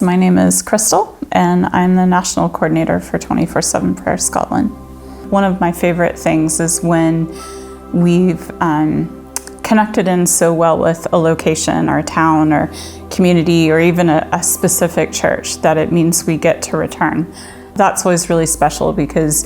My name is Crystal, and I'm the National Coordinator for 24/7 Prayer Scotland. One of my favorite things is when we've connected in so well with a location or a town or community or even a specific church that it means we get to return. That's always really special because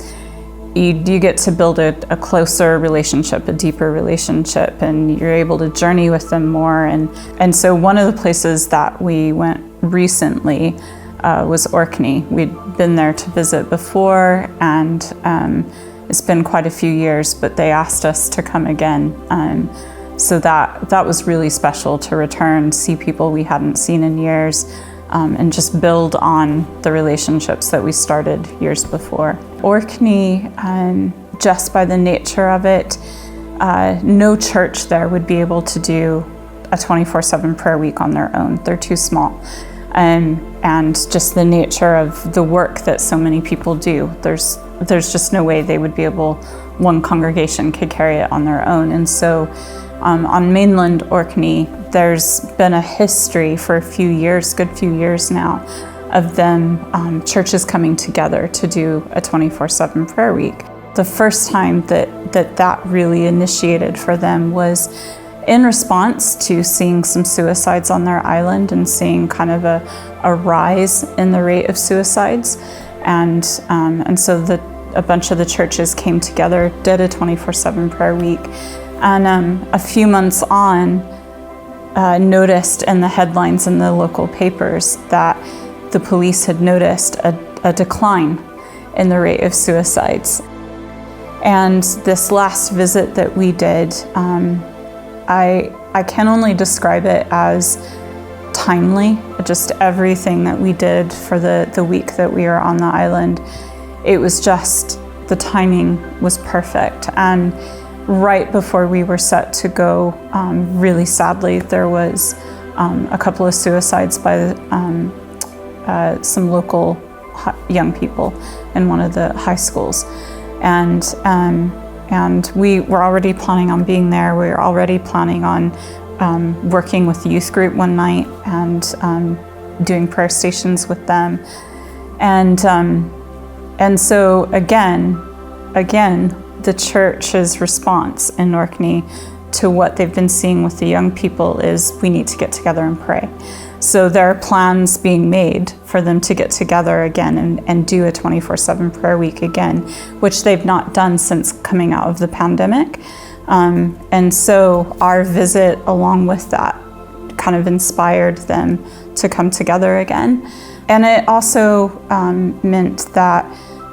you get to build a closer relationship, a deeper relationship, and you're able to journey with them more. And so one of the places that we went recently was Orkney. We'd been there to visit before, and it's been quite a few years, but they asked us to come again. So that was really special to return, see people we hadn't seen in years, and just build on the relationships that we started years before. Orkney, just by the nature of it, no church there would be able to do a 24/7 prayer week on their own. They're too small. And just the nature of the work that so many people do, there's just no way they would be able, one congregation could carry it on their own. And so on mainland Orkney, there's been a history for a few years, good few years now, of them churches coming together to do a 24/7 prayer week. The first time that really initiated for them was in response to seeing some suicides on their island and seeing kind of a rise in the rate of suicides. And so a bunch of the churches came together, did a 24/7 prayer week. And a few months on, noticed in the headlines in the local papers that the police had noticed a decline in the rate of suicides. And this last visit that we did, I can only describe it as timely. Just everything that we did for the week that we were on the island, it was just, the timing was perfect. And right before we were set to go, really sadly, there was a couple of suicides by some local young people in one of the high schools. And we were already planning on being there. We were already planning on working with the youth group one night and doing prayer stations with them. And so again, the church's response in Orkney to what they've been seeing with the young people is, we need to get together and pray. So there are plans being made for them to get together again and do a 24/7 prayer week again, which they've not done since coming out of the pandemic. And so our visit along with that kind of inspired them to come together again. And it also meant that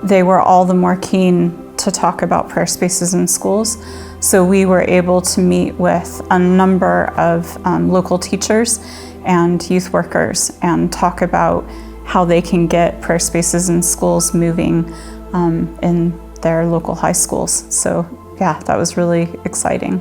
they were all the more keen to talk about prayer spaces in schools. So we were able to meet with a number of local teachers and youth workers and talk about how they can get prayer spaces in schools moving in their local high schools. So yeah, that was really exciting.